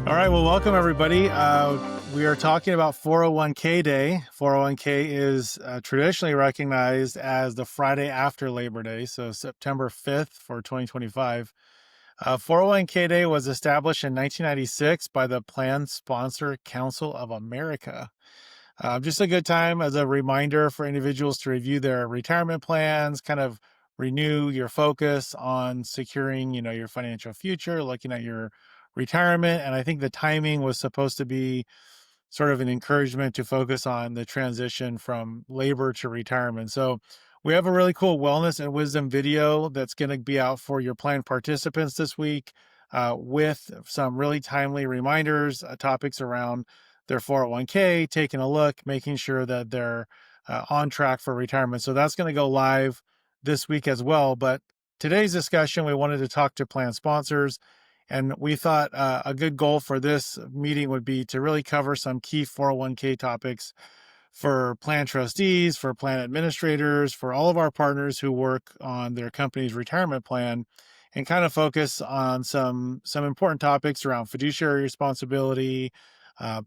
All right, well, welcome everybody. We are talking about 401k Day. 401k is traditionally recognized as the Friday after Labor Day, so September 5th for 2025. 401k Day was established in 1996 by the Plan Sponsor Council of America. Just a good time as a reminder for individuals to review their retirement plans, kind of renew your focus on securing, your financial future, looking at your retirement. And I think the timing was supposed to be sort of an encouragement to focus on the transition from labor to retirement. So we have a really cool wellness and wisdom video that's going to be out for your plan participants this week, with some really timely reminders, topics around their 401k, taking a look, making sure that they're on track for retirement. So that's going to go live this week as well. But today's discussion, we wanted to talk to plan sponsors. And we thought a good goal for this meeting would be to really cover some key 401k topics for plan trustees, for plan administrators, for all of our partners who work on their company's retirement plan, and kind of focus on some important topics around fiduciary responsibility,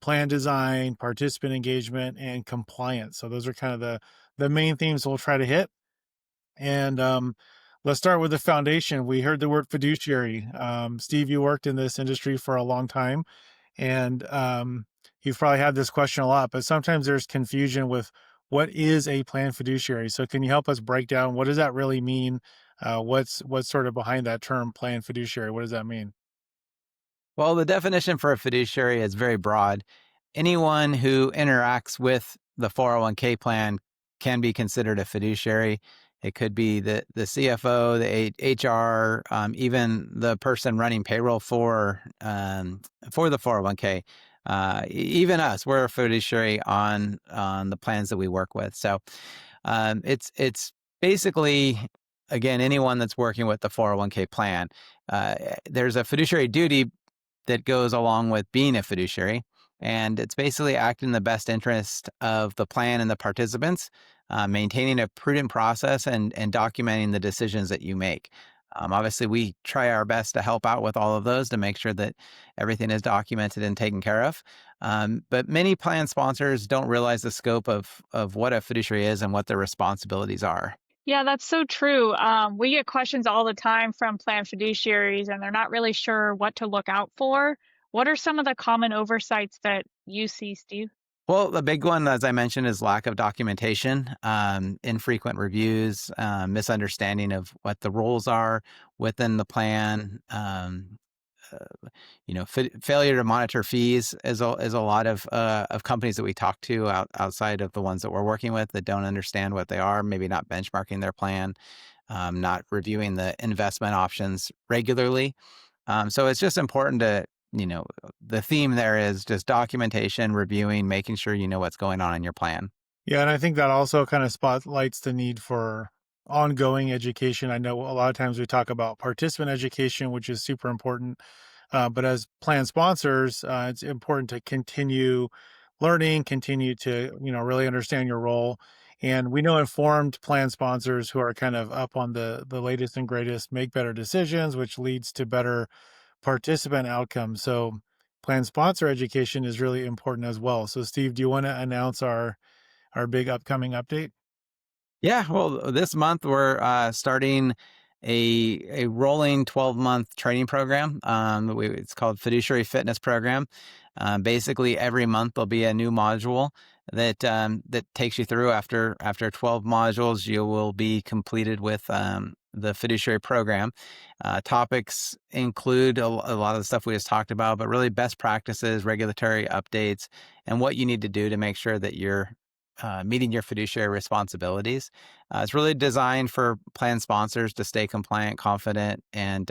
plan design, participant engagement, and compliance. So those are kind of the main themes we'll try to hit. And let's start with the foundation. We heard the word fiduciary. Steve, you worked in this industry for a long time, and you've probably had this question a lot, but sometimes there's confusion with what is a plan fiduciary. So can you help us break down what does that really mean? What's sort of behind that term plan fiduciary? What does that mean? Well, the definition for a fiduciary is very broad. Anyone who interacts with the 401k plan can be considered a fiduciary. It could be the CFO, the HR, even the person running payroll for the 401k. Even us, we're a fiduciary on the plans that we work with. So it's basically, again, anyone that's working with the 401k plan. There's a fiduciary duty that goes along with being a fiduciary. And it's basically acting in the best interest of the plan and the participants, maintaining a prudent process and documenting the decisions that you make. Obviously, we try our best to help out with all of those to make sure that everything is documented and taken care of. But many plan sponsors don't realize the scope of what a fiduciary is and what their responsibilities are. Yeah, that's so true. We get questions all the time from plan fiduciaries, and they're not really sure what to look out for. What are some of the common oversights that you see, Steve? Well, the big one, as I mentioned, is lack of documentation, infrequent reviews, misunderstanding of what the roles are within the plan. Failure to monitor fees is a lot of companies that we talk to outside of the ones that we're working with that don't understand what they are, maybe not benchmarking their plan, not reviewing the investment options regularly. So it's just important to, the theme there is just documentation, reviewing, making sure you know what's going on in your plan. Yeah, and I think that also kind of spotlights the need for ongoing education. I know a lot of times we talk about participant education, which is super important. But as plan sponsors, it's important to continue learning, continue to, really understand your role. And we know informed plan sponsors who are kind of up on the latest and greatest make better decisions, which leads to better participant outcomes. So plan sponsor education is really important as well. So Steve, do you want to announce our big upcoming update? Yeah, well, this month we're starting a rolling 12-month training program. It's called Fiduciary Fitness Program. Basically, every month there'll be a new module that takes you through. After 12 modules, you will be completed with the fiduciary program. Topics include a lot of the stuff we just talked about, but really best practices, regulatory updates, and what you need to do to make sure that you're meeting your fiduciary responsibilities. It's really designed for plan sponsors to stay compliant, confident, and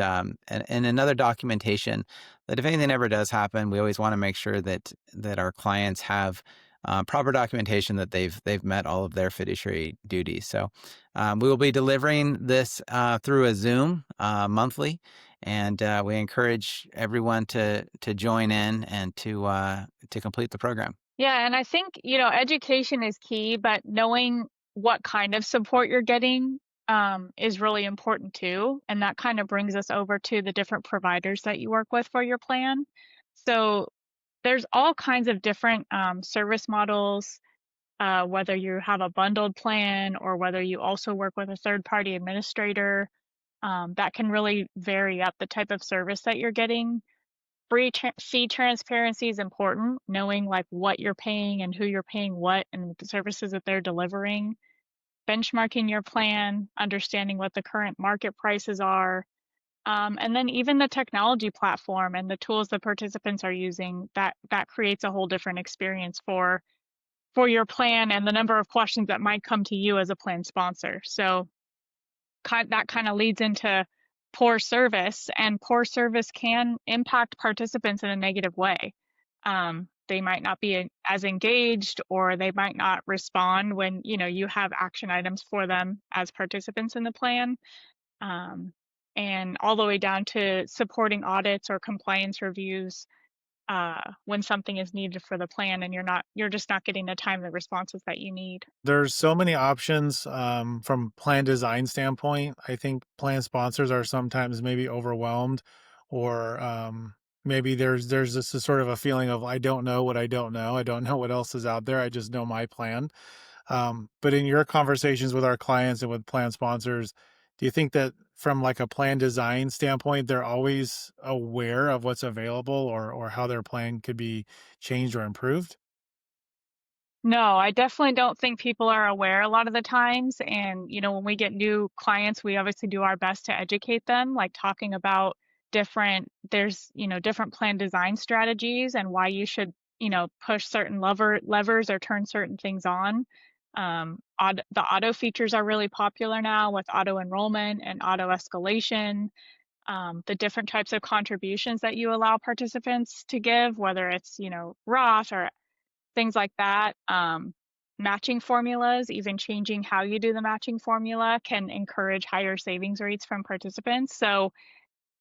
another documentation that if anything ever does happen, we always want to make sure that our clients have proper documentation that they've met all of their fiduciary duties. So we will be delivering this through a Zoom monthly, and we encourage everyone to join in and to complete the program. Yeah, and I think, education is key, but knowing what kind of support you're getting is really important too. And that kind of brings us over to the different providers that you work with for your plan. So there's all kinds of different service models, whether you have a bundled plan or whether you also work with a third party administrator. That can really vary up the type of service that you're getting. Fee transparency is important, knowing like what you're paying and who you're paying what and the services that they're delivering. Benchmarking your plan, understanding what the current market prices are, and then even the technology platform and the tools the participants are using, that creates a whole different experience for your plan and the number of questions that might come to you as a plan sponsor. So that kind of leads into poor service, and poor service can impact participants in a negative way. They might not be as engaged, or they might not respond when you have action items for them as participants in the plan, um, and all the way down to supporting audits or compliance reviews when something is needed for the plan and you're just not getting the timely responses that you need. There's so many options from plan design standpoint. I think plan sponsors are sometimes maybe overwhelmed, or maybe there's just a sort of a feeling of I don't know what I don't know. I don't know what else is out there. I just know my plan. But in your conversations with our clients and with plan sponsors, do you think that from like a plan design standpoint, they're always aware of what's available, or how their plan could be changed or improved? No, I definitely don't think people are aware a lot of the times. And, when we get new clients, we obviously do our best to educate them, like talking about different plan design strategies and why you should, push certain levers or turn certain things on. The auto features are really popular now with auto enrollment and auto escalation. The different types of contributions that you allow participants to give, whether it's, Roth or things like that. Matching formulas, even changing how you do the matching formula, can encourage higher savings rates from participants. So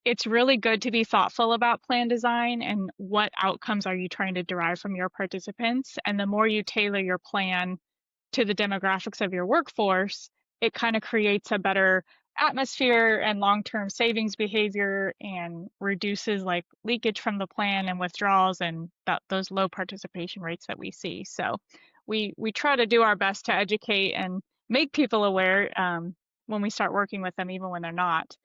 it's really good to be thoughtful about plan design and what outcomes are you trying to derive from your participants. And the more you tailor your plan to the demographics of your workforce, it kind of creates a better atmosphere and long-term savings behavior and reduces like leakage from the plan and withdrawals and those low participation rates that we see. So we try to do our best to educate and make people aware when we start working with them, even when they're not,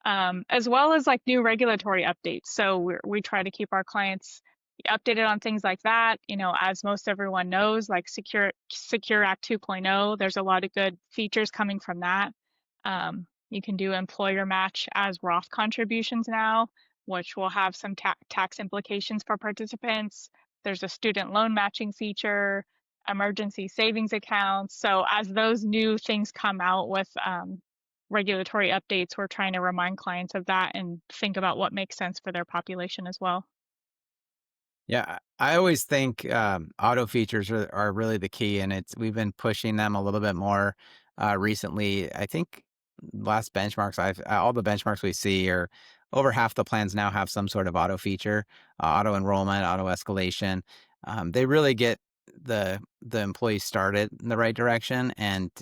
as well as like new regulatory updates. So we try to keep our clients updated on things like that. As most everyone knows, like Secure Act 2.0, there's a lot of good features coming from that. You can do employer match as Roth contributions now, which will have some tax implications for participants. There's a student loan matching feature, emergency savings accounts. So as those new things come out with regulatory updates, we're trying to remind clients of that and think about what makes sense for their population as well. Yeah, I always think auto features are really the key, and we've been pushing them a little bit more recently. I think last benchmarks all the benchmarks we see are over half the plans now have some sort of auto feature, auto enrollment, auto escalation. They really get the employees started in the right direction, and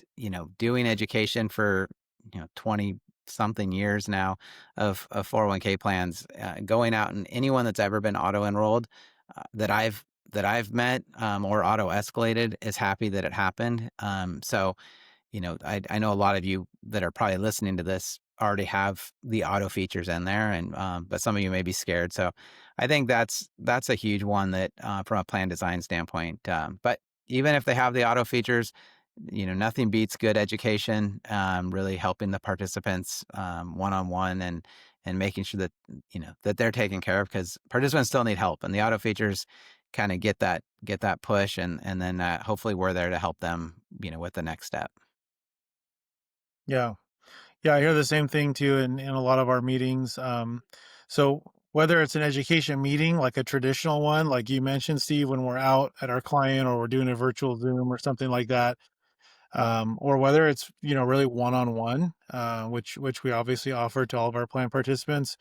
doing education for 20 something years now of 401k plans, going out, and anyone that's ever been auto enrolled that I've met, or auto escalated, is happy that it happened. So I know a lot of you that are probably listening to this already have the auto features in there, and but some of you may be scared. So I think that's a huge one that from a plan design standpoint. But even if they have the auto features, nothing beats good education, really helping the participants one on one, and making sure that they're taken care of, because participants still need help, and the auto features kind of get that push, and then hopefully we're there to help them with the next step. Yeah. Yeah, I hear the same thing too in a lot of our meetings. So whether it's an education meeting, like a traditional one, like you mentioned, Steve, when we're out at our client or we're doing a virtual Zoom or something like that, or whether it's really one-on-one, which we obviously offer to all of our plan participants,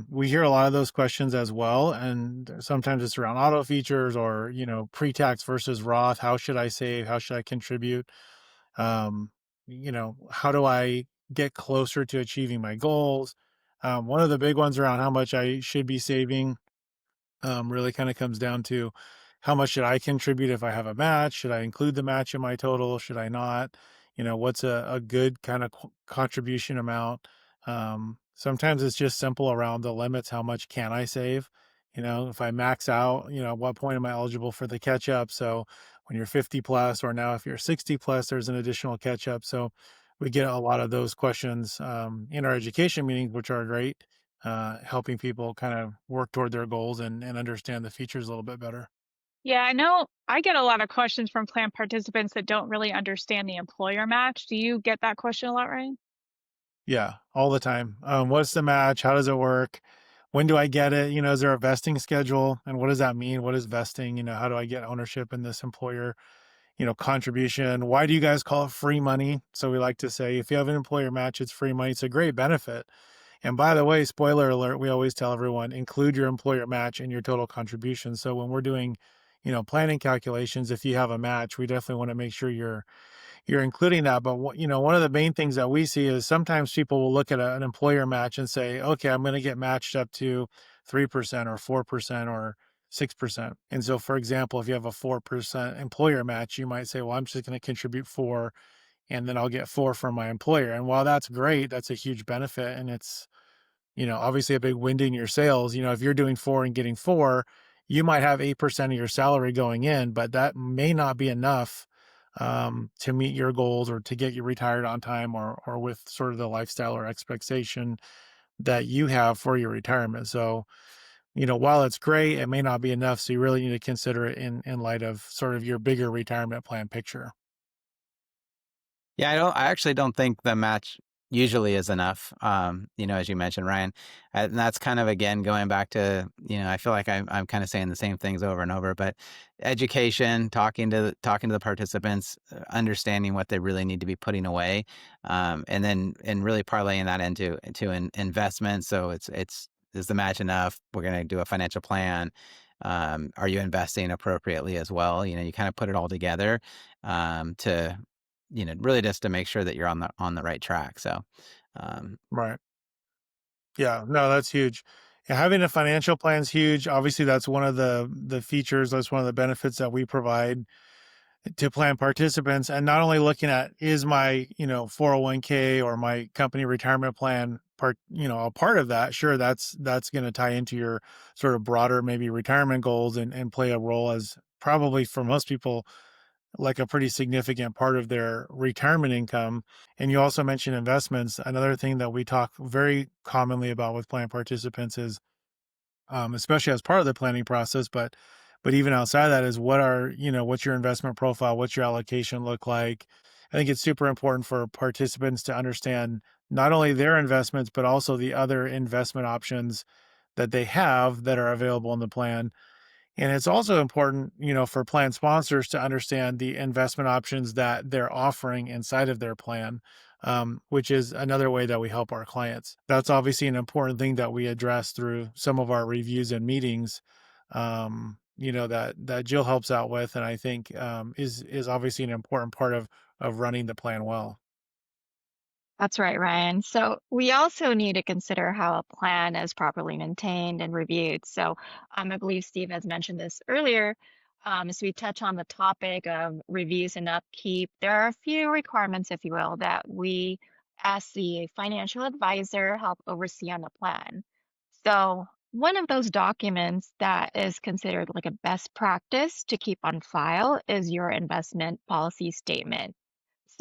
we hear a lot of those questions as well, and sometimes it's around auto features, or pre-tax versus Roth. How should I save? How should I contribute? um, how do I get closer to achieving my goals? One of the big ones around how much I should be saving. Really kind of comes down to how much should I contribute if I have a match? Should I include the match in my total? Should I not? What's a good kind of contribution amount? Sometimes it's just simple around the limits. How much can I save? If I max out, at what point am I eligible for the catch up? So when you're 50 plus, or now if you're 60 plus, there's an additional catch up. So we get a lot of those questions in our education meetings, which are great, helping people kind of work toward their goals and understand the features a little bit better. Yeah, I know I get a lot of questions from plan participants that don't really understand the employer match. Do you get that question a lot, Ryan? Yeah, all the time. What's the match? How does it work? When do I get it? Is there a vesting schedule? And what does that mean? What is vesting? How do I get ownership in this employer, contribution? Why do you guys call it free money? So we like to say, if you have an employer match, it's free money. It's a great benefit. And by the way, spoiler alert, we always tell everyone, include your employer match in your total contribution. So when we're doing, planning calculations, if you have a match, we definitely want to make sure you're including that. But one of the main things that we see is sometimes people will look at an employer match and say, okay, I'm going to get matched up to 3% or 4% or 6%. And so, for example, if you have a 4% employer match, you might say, well, I'm just going to contribute 4, and then I'll get 4 from my employer. And while that's great, that's a huge benefit. And it's, obviously a big wind in your sails. If you're doing 4 and getting 4, you might have 8% of your salary going in, but that may not be enough to meet your goals or to get you retired on time, or with sort of the lifestyle or expectation that you have for your retirement. So, while it's great, it may not be enough. So you really need to consider it in light of sort of your bigger retirement plan picture. Yeah, I actually don't think the match usually is enough. As you mentioned, Ryan, and that's kind of again going back to, I feel like I'm kind of saying the same things over and over, but education, talking to the participants, understanding what they really need to be putting away, and really parlaying that into an investment. So it's is the match enough? We're going to do a financial plan. Are you investing appropriately as well? You kind of put it all together to really just to make sure that you're on the right track. So, um, Right. Yeah, no, that's huge. Yeah, having a financial plan is huge. Obviously, that's one of the features. That's one of the benefits that we provide to plan participants. And not only looking at, is my 401k or my company retirement plan a part of that. Sure, that's going to tie into your sort of broader maybe retirement goals, and play a role as probably for most people like a pretty significant part of their retirement income. And you also mentioned investments. Another thing that we talk very commonly about with plan participants is, especially as part of the planning process, but even outside of that, is what's your investment profile? What's your allocation look like? I think it's super important for participants to understand not only their investments, but also the other investment options that they have that are available in the plan. And it's also important, for plan sponsors to understand the investment options that they're offering inside of their plan, which is another way that we help our clients. That's obviously an important thing that we address through some of our reviews and meetings, that Jill helps out with, and I think is obviously an important part of running the plan well. That's right, Ryan. So we also need to consider how a plan is properly maintained and reviewed. So I believe Steve has mentioned this earlier. As we touch on the topic of reviews and upkeep, there are a few requirements, if you will, that we, as the financial advisor, help oversee on the plan. So one of those documents that is considered like a best practice to keep on file is your investment policy statement.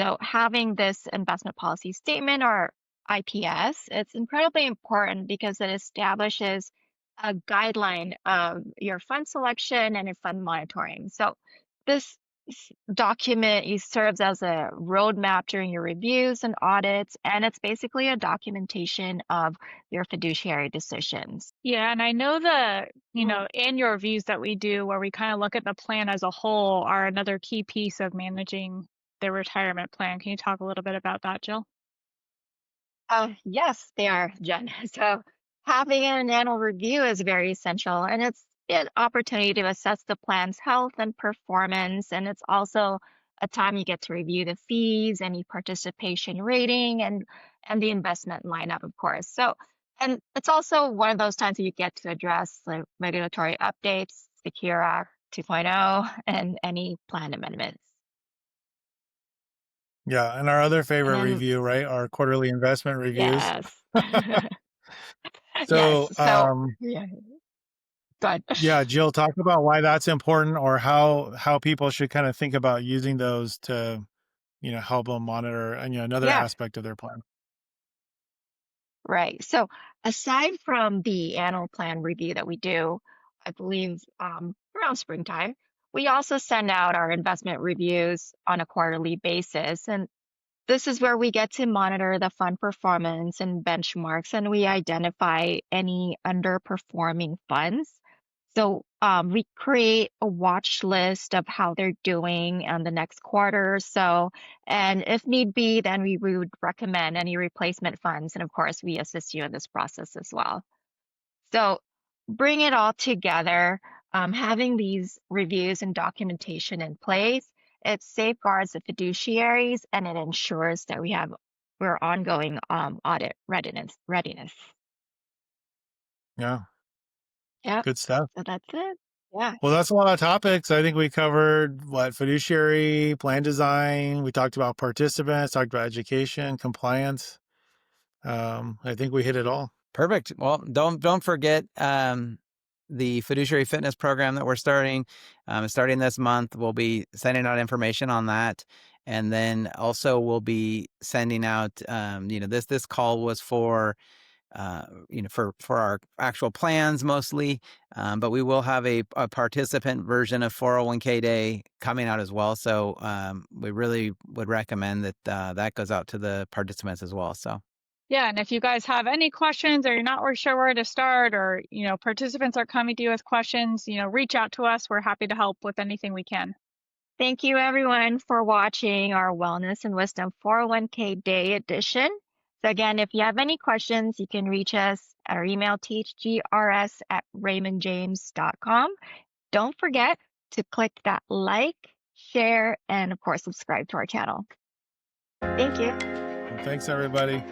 So having this investment policy statement, or IPS, it's incredibly important because it establishes a guideline of your fund selection and your fund monitoring. So this document serves as a roadmap during your reviews and audits, and it's basically a documentation of your fiduciary decisions. Yeah, and I know annual reviews that we do where we kind of look at the plan as a whole are another key piece of managing their retirement plan. Can you talk a little bit about that, Jill? Yes, they are, Jen. So having an annual review is very essential, and it's an opportunity to assess the plan's health and performance. And it's also a time you get to review the fees, any participation rating, and the investment lineup, of course. So And it's also one of those times you get to address the regulatory updates, Secure Act 2.0, and any plan amendments. Yeah, and our other And favorite then, review, right? Our quarterly investment reviews. yes. Yes. So, So, yeah, good. yeah, Jill, talk about why that's important, or how people should kind of think about using those to, help them monitor, and another Yeah. aspect of their plan. Right. So aside from the annual plan review that we do, I believe around springtime, we also send out our investment reviews on a quarterly basis. And this is where we get to monitor the fund performance and benchmarks, and we identify any underperforming funds. So we create a watch list of how they're doing in the next quarter or so. And if need be, then we would recommend any replacement funds. And of course, we assist you in this process as well. So bring it all together, having these reviews and documentation in place, it safeguards the fiduciaries and it ensures that we're ongoing audit readiness. Yeah, Yep. good stuff. So that's it. Yeah. Well, that's a lot of topics. I think we covered fiduciary, plan design. We talked about participants, talked about education, compliance. I think we hit it all. Perfect. Well, don't forget the Fiduciary Fitness program that we're starting. Starting this month, we'll be sending out information on that, and then also we'll be sending out. This call was for for our actual plans mostly, but we will have a participant version of 401k Day coming out as well. So we really would recommend that that goes out to the participants as well. So. Yeah, and if you guys have any questions or you're not sure where to start, or participants are coming to you with questions, reach out to us. We're happy to help with anything we can. Thank you, everyone, for watching our Wellness and Wisdom 401k Day edition. So, again, if you have any questions, you can reach us at our email, thgrs@raymondjames.com. Don't forget to click that like, share, and of course, subscribe to our channel. Thank you. Thanks, everybody.